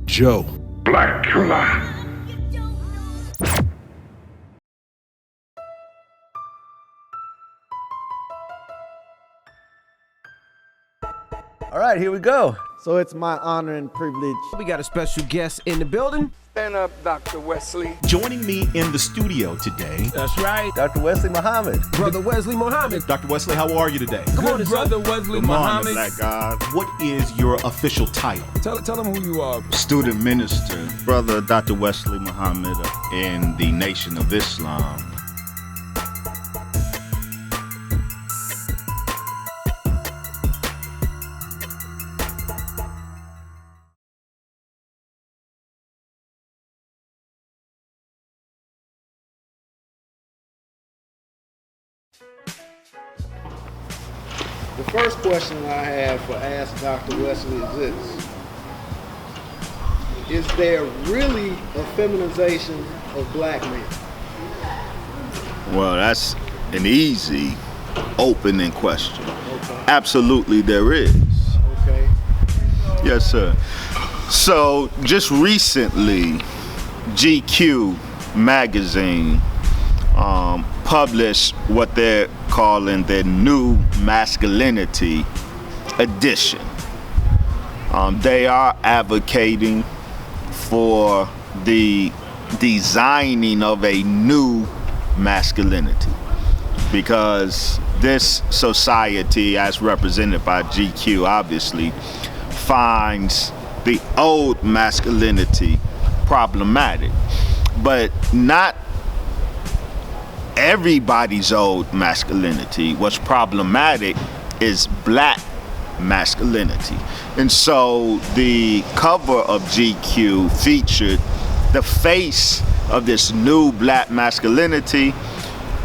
Joe Blacula. All right, here we go. So it's my honor and privilege. We got a special guest in the building. Stand up, Dr. Wesley. Joining me in the studio today, That's right. Dr. Wesley Muhammad. Brother Wesley Muhammad. Dr. Wesley, how are you today? Good morning, Brother sir. Wesley Good morning, Muhammad. Black God. What is your official title? Tell them who you are. Student minister, Brother Dr. Wesley Muhammad in the Nation of Islam. The first question I have for Ask Dr. Wesley is this. Is there really a feminization of black men? Well, that's an easy opening question. Okay. Absolutely there is. Okay. Yes, sir. So just recently, GQ magazine published what they're calling their new masculinity edition. They are advocating for the designing of a new masculinity because this society, as represented by GQ, obviously finds the old masculinity problematic, but not everybody's old masculinity. What's problematic is black masculinity. And so the cover of GQ featured the face of this new black masculinity,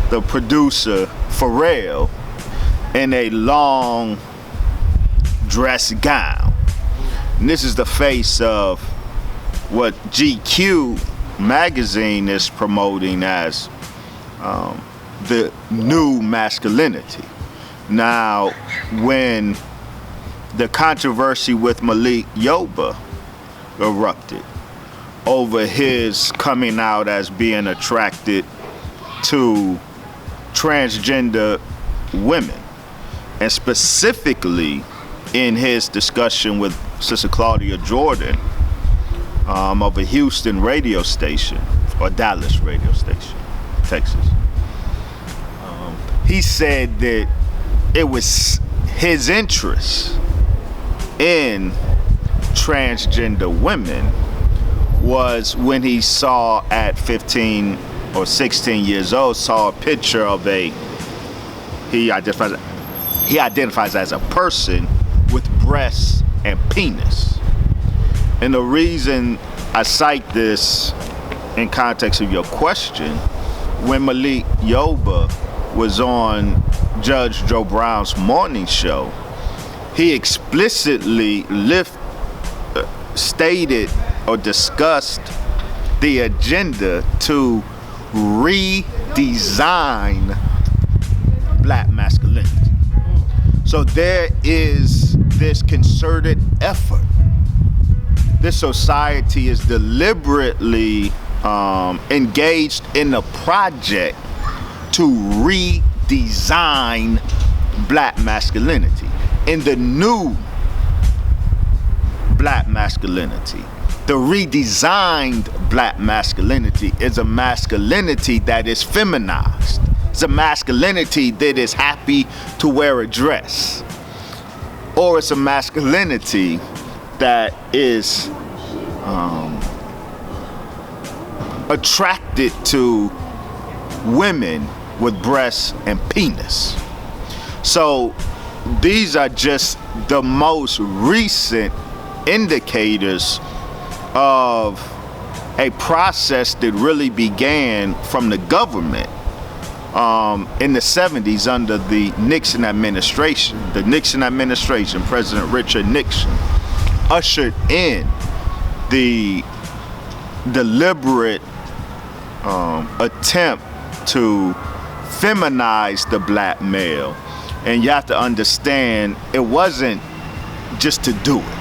the producer Pharrell, in a long dress gown. And this is the face of what GQ magazine is promoting as the new masculinity. Now, when the controversy with Malik Yoba erupted over his coming out as being attracted to transgender women, and specifically in his discussion with Sister Claudia Jordan of a Houston radio station, or Dallas radio station, Texas. He said that it was his interest in transgender women was when he saw at 15 or 16 years old, saw a picture of he identifies as a person with breasts and penis. And the reason I cite this in context of your question, when Malik Yoba was on Judge Joe Brown's morning show, he explicitly stated or discussed the agenda to redesign black masculinity. So there is this concerted effort. This society is deliberately engaged in a project to redesign black masculinity. In the new black masculinity, the redesigned black masculinity is a masculinity that is feminized. It's a masculinity that is happy to wear a dress. Or it's a masculinity that is attracted to women with breasts and penis. So these are just the most recent indicators of a process that really began from the government in the 70s under the Nixon administration. The Nixon administration, President Richard Nixon, ushered in the deliberate attempt to feminize the black male. And you have to understand, it wasn't just to do it.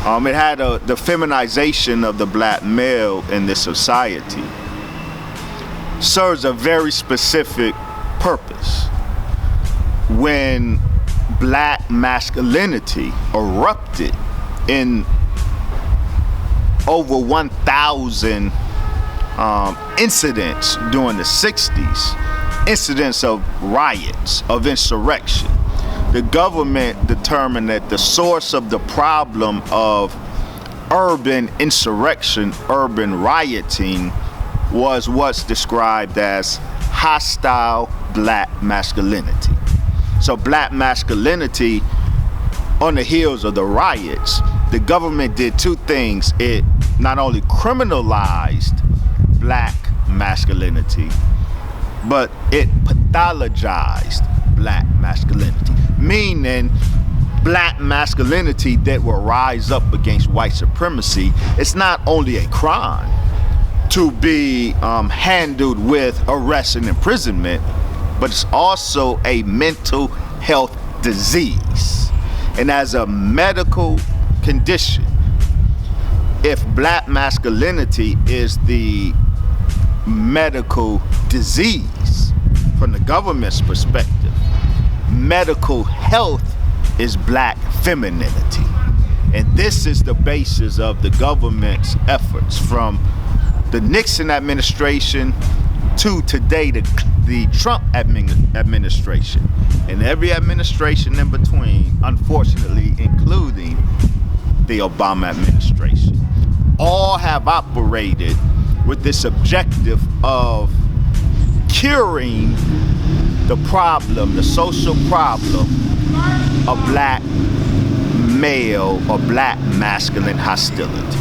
It had the feminization of the black male in this society. Serves a very specific purpose. When black masculinity erupted in over 1,000 incidents during the 60s, incidents of riots, of insurrection, the government determined that the source of the problem of urban insurrection, urban rioting, was what's described as hostile black masculinity. So black masculinity, on the heels of the riots, the government did two things. It not only criminalized black masculinity, but it pathologized black masculinity, meaning black masculinity that will rise up against white supremacy. It's not only a crime to be handled with arrest and imprisonment, but it's also a mental health disease. And as a medical condition, if black masculinity is the medical disease from the government's perspective, medical health is black femininity. And this is the basis of the government's efforts from the Nixon administration to today, the Trump administration, and every administration in between, unfortunately, including the Obama administration, all have operated with this objective of curing the problem, the social problem of black male or black masculine hostility.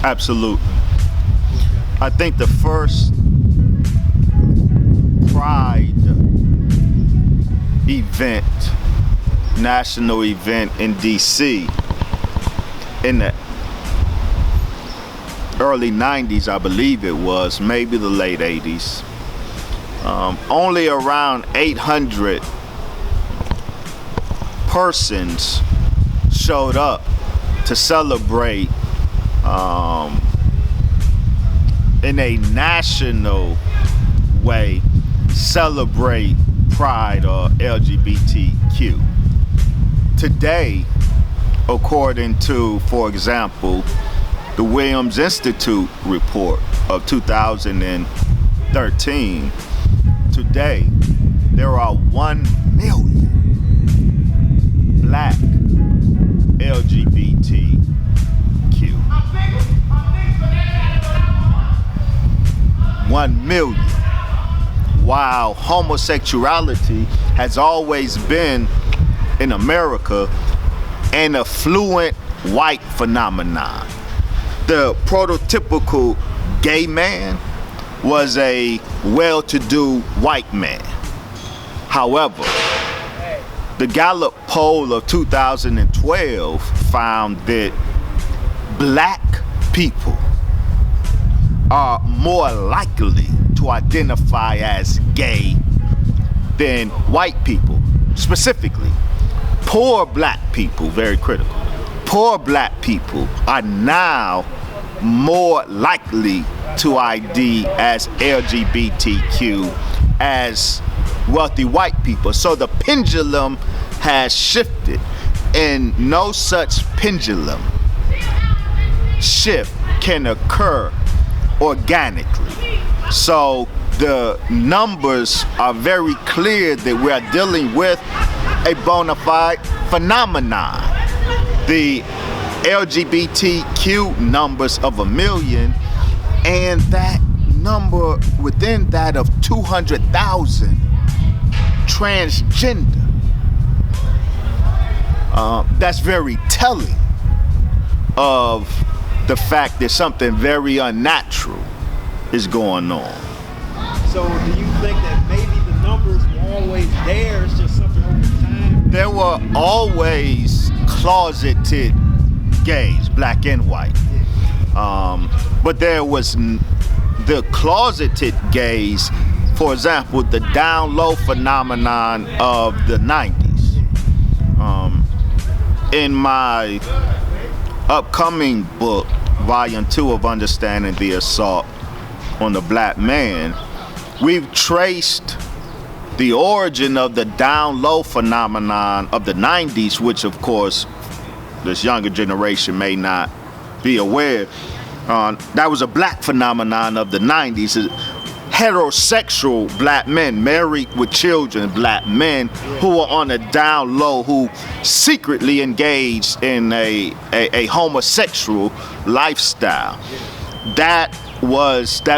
Absolutely. I think the first Pride event, national event in DC in the early 90s, I believe it was, maybe the late 80s. Only around 800 persons showed up to celebrate in a national way, celebrate Pride or LGBTQ. Today, according to, for example, the Williams Institute report of 2013, today there are 1 million black LGBTQ. 1 million. While homosexuality has always been in America an affluent white phenomenon. The prototypical gay man was a well-to-do white man. However, the Gallup poll of 2012 found that black people are more likely to identify as gay than white people. Specifically, poor black people, very critical. Poor black people are now more likely to ID as LGBTQ as wealthy white people. So the pendulum has shifted, and no such pendulum shift can occur organically. So the numbers are very clear that we are dealing with a bona fide phenomenon. The LGBTQ numbers of 1 million, and that number within that of 200,000 transgender. That's very telling of the fact that something very unnatural is going on. So do you think that maybe the numbers were always there, it's just something over time? There were always closeted gays, black and white. But there was the closeted gays, for example, the down low phenomenon of the 90s. In my upcoming book, Volume 2 of Understanding the Assault on the Black Man, we've traced the origin of the down low phenomenon of the 90s, which of course this younger generation may not be aware. That was a black phenomenon of the 90s. Heterosexual black men, married with children, black men who were on a down low, who secretly engaged in a homosexual lifestyle. That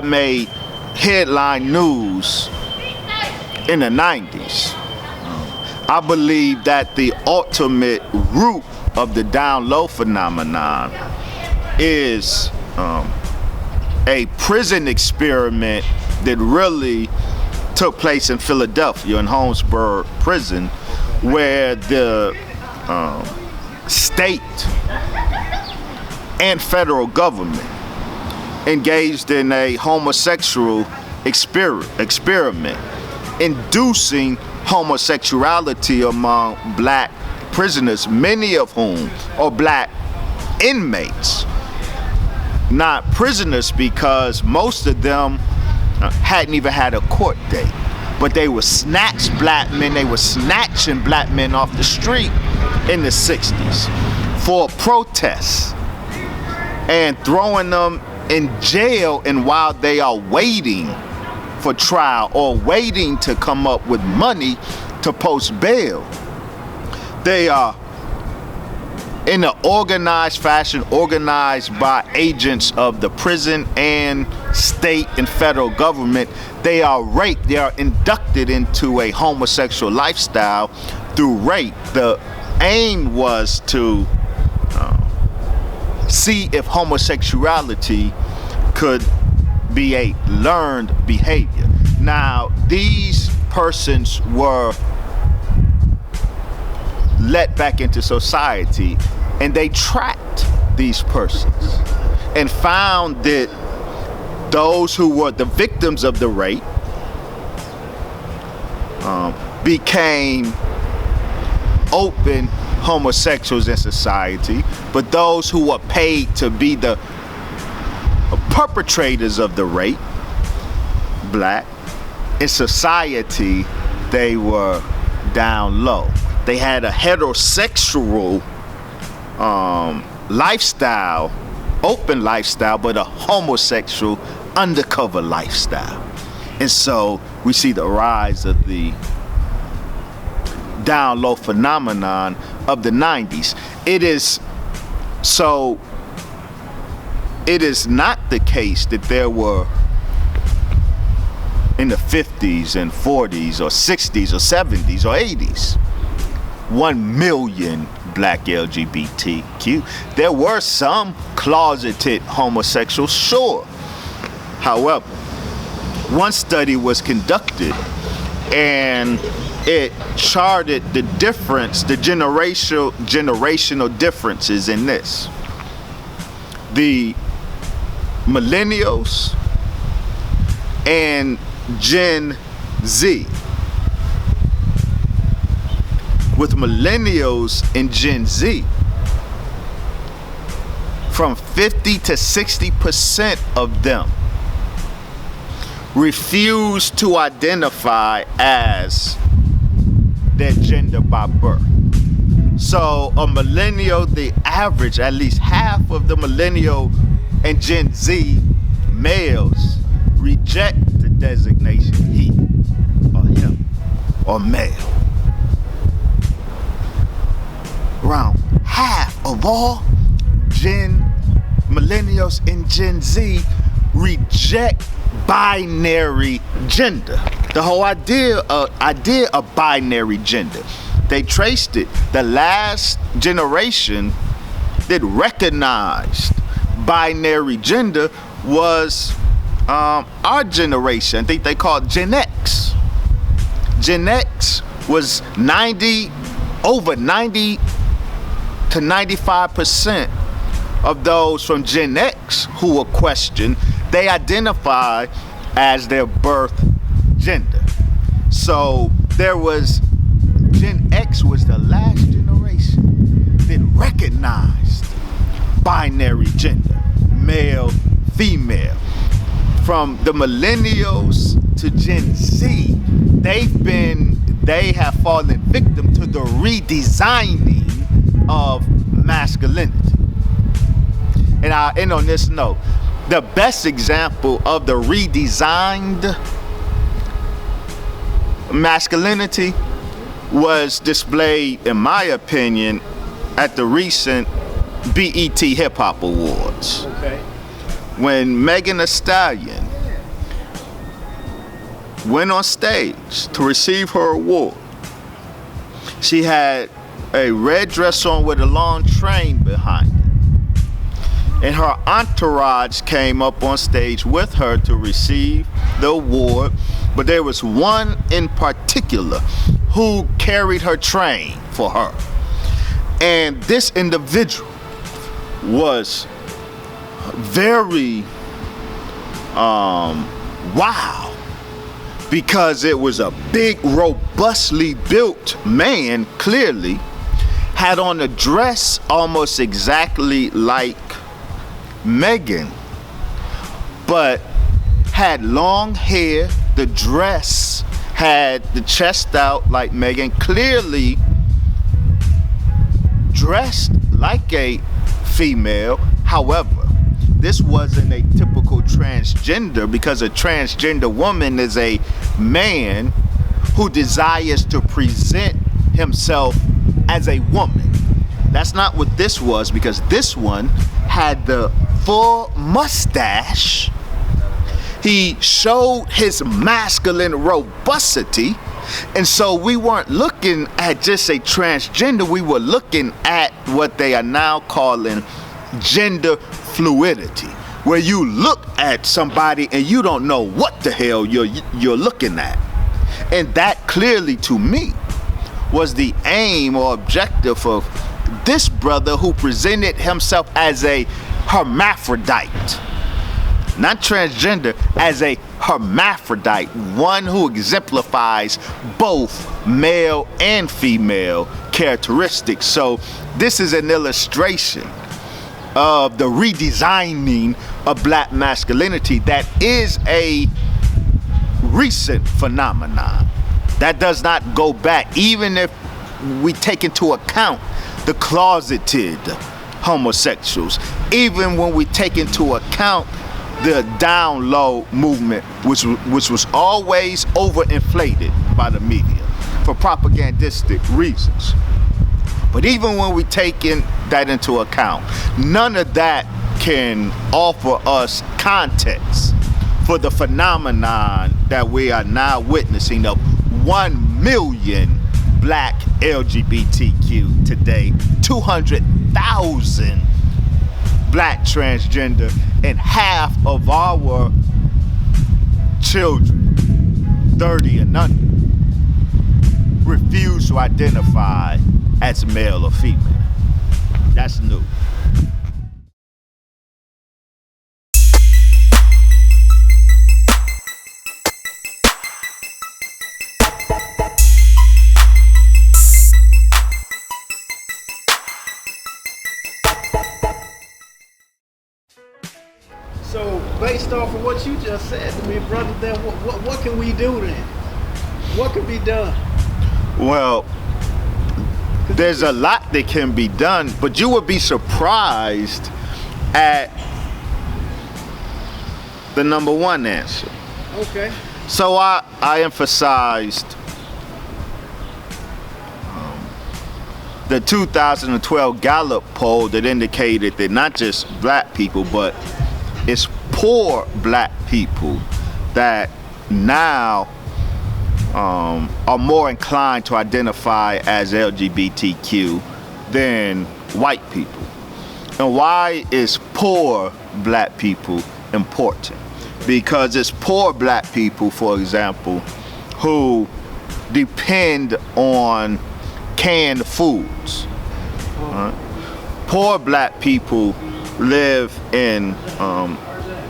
made headline news in the 90s. I believe that the ultimate root of the down low phenomenon is a prison experiment that really took place in Philadelphia, in Holmesburg Prison, where the state and federal government engaged in a homosexual experiment, inducing homosexuality among black prisoners, many of whom are black inmates, not prisoners, because most of them hadn't even had a court date, but they were snatched black men. They were snatching black men off the street in the 60s for protests and throwing them in jail, and while they are waiting for trial or waiting to come up with money to post bail, they are in an organized fashion, organized by agents of the prison and state and federal government. They are raped. They are inducted into a homosexual lifestyle through rape. The aim was to see if homosexuality could be a learned behavior. Now, these persons were let back into society, and they tracked these persons and found that those who were the victims of the rape became open homosexuals in society, but those who were paid to be the perpetrators of the rape, black, in society, they were down low. They had a heterosexual lifestyle, open lifestyle, but a homosexual undercover lifestyle. And so we see the rise of the down low phenomenon of the 90s. It is not the case that there were in the 50s and 40s or 60s or 70s or 80s 1 million black LGBTQ. There were some closeted homosexuals, sure. However, one study was conducted and it charted the difference, the generational differences in this. The millennials and Gen Z. With millennials and Gen Z, from 50 to 60% of them refuse to identify as their gender by birth. So a millennial, the average, at least half of the millennial and Gen Z males reject the designation he or him or male. Around half of all millennials and Gen Z reject binary gender. The whole idea of binary gender. They traced it. The last generation that recognized binary gender was our generation, I think they call it Gen X. Gen X was over 90 to 95% of those from Gen X who were questioned, they identify as their birth gender. So Gen X was the last generation that recognized binary gender, male, female. From the millennials to Gen Z, they have fallen victim to the redesigning of masculinity. And I'll end on this note. The best example of the redesigned masculinity was displayed, in my opinion, at the recent BET Hip Hop Awards. Okay. When Megan Thee Stallion went on stage to receive her award, she had a red dress on with a long train behind it. And her entourage came up on stage with her to receive the award. But there was one in particular who carried her train for her. And this individual was very wow, because it was a big, robustly built man, clearly, had on a dress almost exactly like Megan, but had long hair. The dress had the chest out like Megan, clearly dressed like a female. However, this wasn't a typical transgender, because a transgender woman is a man who desires to present himself as a woman. That's not what this was, because this one had the full mustache. He showed his masculine robustity. And so we weren't looking at just a transgender, we were looking at what they are now calling gender fluidity, where you look at somebody and you don't know what the hell you're looking at. And that clearly, to me, was the aim or objective of this brother, who presented himself as a hermaphrodite. Not transgender, as a hermaphrodite, one who exemplifies both male and female characteristics. So this is an illustration of the redesigning of black masculinity that is a recent phenomenon. That does not go back, even if we take into account the closeted homosexuals, even when we take into account the down low movement, which was always overinflated by the media for propagandistic reasons. But even when we take that into account, none of that can offer us context for the phenomenon that we are now witnessing of 1 million black LGBTQ today, 200,000 black transgender, and half of our children, 30 and under, refuse to identify as male or female. That's new. So, based off of what you just said to me, brother, then what can we do then? What can be done? Well, there's a lot that can be done, but you would be surprised at the number one answer. Okay. So I emphasized the 2012 Gallup poll that indicated that not just black people, but it's poor black people that now are more inclined to identify as LGBTQ than white people. And why is poor black people important? because it's poor black people, for example, who depend on canned foods. Right? Poor black people live in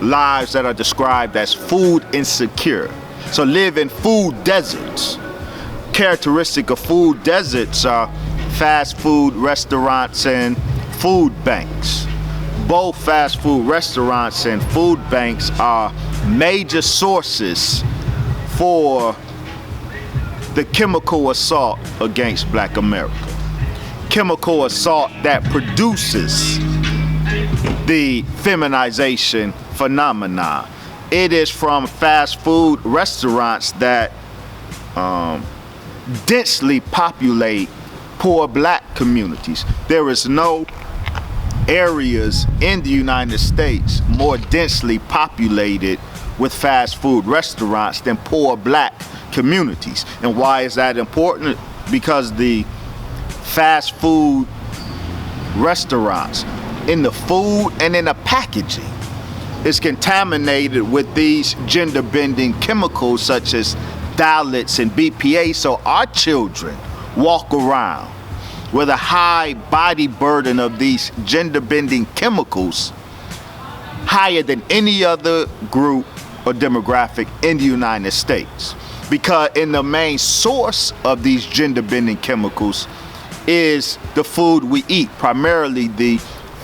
lives that are described as food insecure. So live in food deserts. Characteristic of food deserts are fast food restaurants and food banks. Both fast food restaurants and food banks are major sources for the chemical assault against Black America. Chemical assault that produces the feminization phenomenon. It is from fast food restaurants that densely populate poor black communities. There is no areas in the United States more densely populated with fast food restaurants than poor black communities. And why is that important? Because the fast food restaurants, in the food and in the packaging, is contaminated with these gender-bending chemicals such as phthalates and BPA, so our children walk around with a high body burden of these gender-bending chemicals higher than any other group or demographic in the United States. Because in the main source of these gender-bending chemicals is the food we eat, primarily the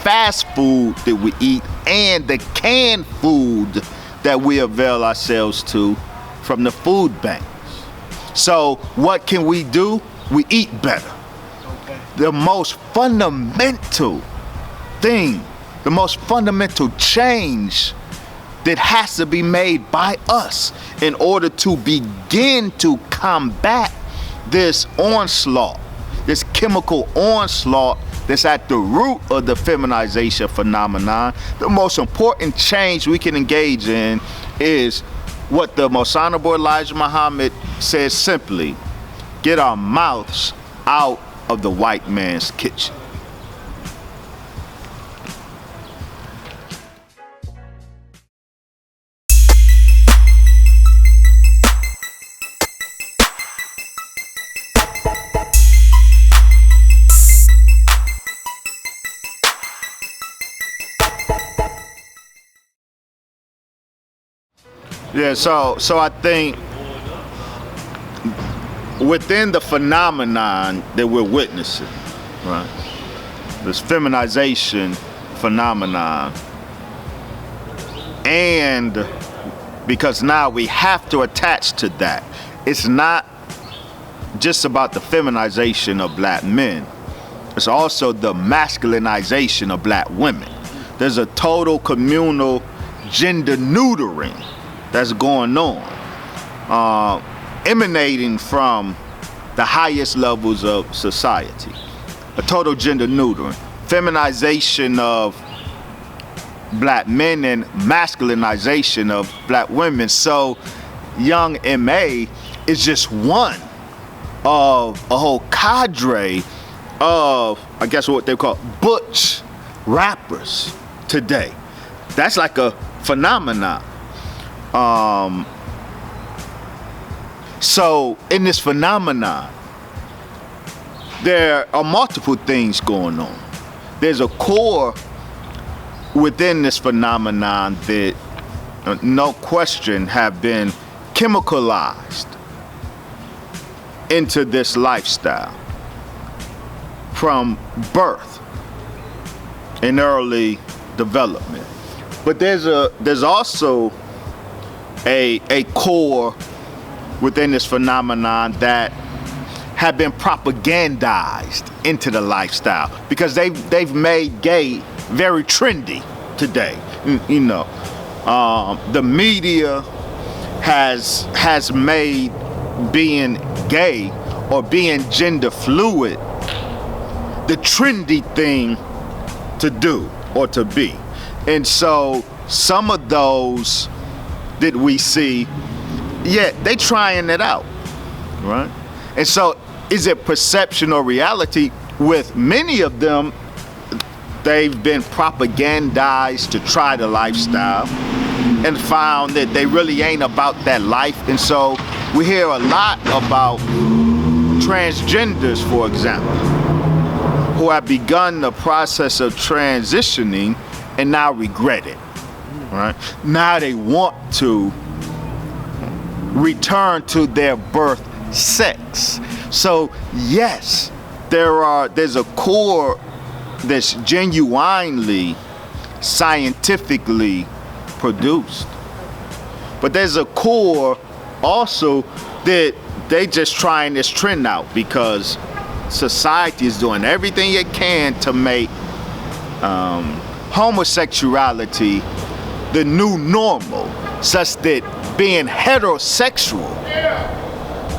fast food that we eat and the canned food that we avail ourselves to from the food banks. So what can we do? We eat better. Okay. The most fundamental thing, the most fundamental change that has to be made by us in order to begin to combat this onslaught, this chemical onslaught that's at the root of the feminization phenomenon. The most important change we can engage in is what the Most Honorable Elijah Muhammad says simply: get our mouths out of the white man's kitchen. Yeah, so I think within the phenomenon that we're witnessing, right, this feminization phenomenon, and because now we have to attach to that, it's not just about the feminization of black men, it's also the masculinization of black women. There's a total communal gender neutering that's going on, emanating from the highest levels of society. A total gender neutering, feminization of black men and masculinization of black women. So young M.A. is just one of a whole cadre of, I guess what they call butch rappers today. That's like a phenomenon. So in this phenomenon, there are multiple things going on. There's a core within this phenomenon that, no question, have been chemicalized into this lifestyle from birth and early development. But there's also a core within this phenomenon that have been propagandized into the lifestyle because they've made gay very trendy today. You know, the media has made being gay or being gender fluid the trendy thing to do or to be. And so some of those that we see, yeah, they trying it out, right? And so is it perception or reality? With many of them, they've been propagandized to try the lifestyle. and found that they really ain't about that life. And so we hear a lot about transgenders, for example, who have begun the process of transitioning and now regret it, right? Now they want to return to their birth sex. So yes, there's a core that's genuinely scientifically produced, but there's a core also that they just trying this trend out because society is doing everything it can to make homosexuality the new normal, such that being heterosexual,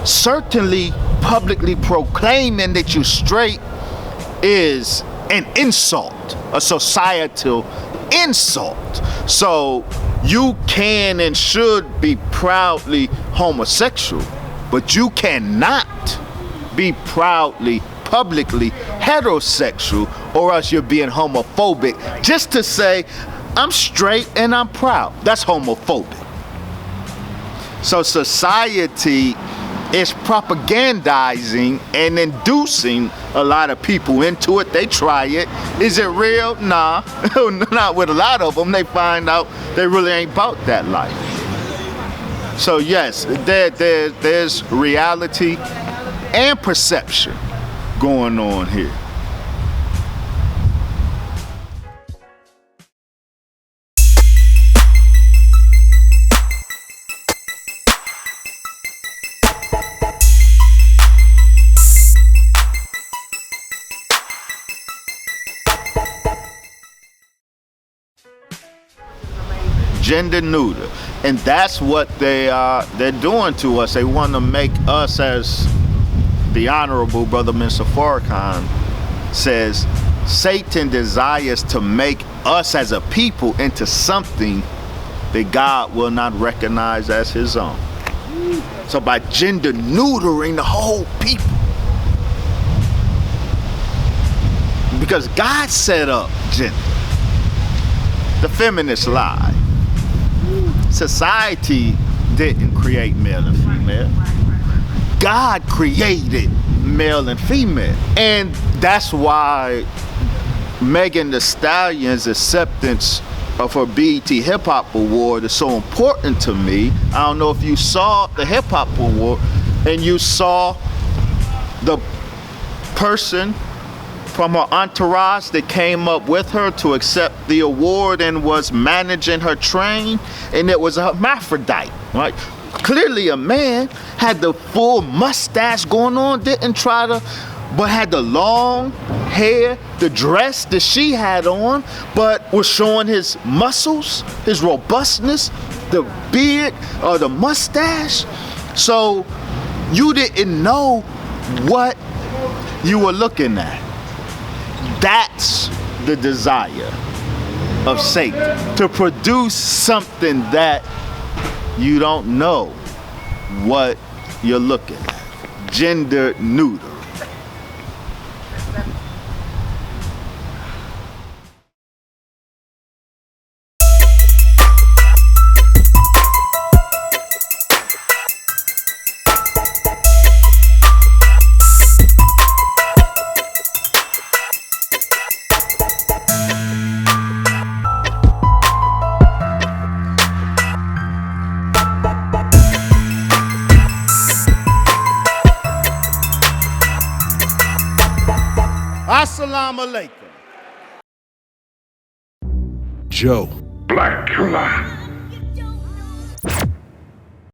certainly publicly proclaiming that you're straight, is an insult, a societal insult. So you can and should be proudly homosexual, but you cannot be proudly, publicly heterosexual, or else you're being homophobic just to say, I'm straight and I'm proud. That's homophobic. So society is propagandizing and inducing a lot of people into it. They try it. Is it real? Nah, not with a lot of them. They find out they really ain't about that life. So yes, there's reality and perception going on here. Gender neuter, and that's what they're doing to us. They want to make us, as the Honorable Brother Mr. Farrakhan says, Satan desires to make us as a people into something that God will not recognize as his own. So by gender neutering the whole people, because God set up gender, the feminists lie. Society didn't create male and female. God created male and female. And that's why Megan Thee Stallion's acceptance of her BET Hip Hop Award is so important to me. I don't know if you saw the Hip Hop Award and you saw the person from her entourage that came up with her to accept the award and was managing her train, and it was a hermaphrodite, right? Clearly a man, had the full mustache going on, didn't try to, but had the long hair, the dress that she had on, but was showing his muscles, his robustness, the beard or the mustache. So you didn't know what you were looking at. That's the desire of Satan, to produce something that you don't know what you're looking at. Gender neuter. Assalamu alaikum. Joe Blacula.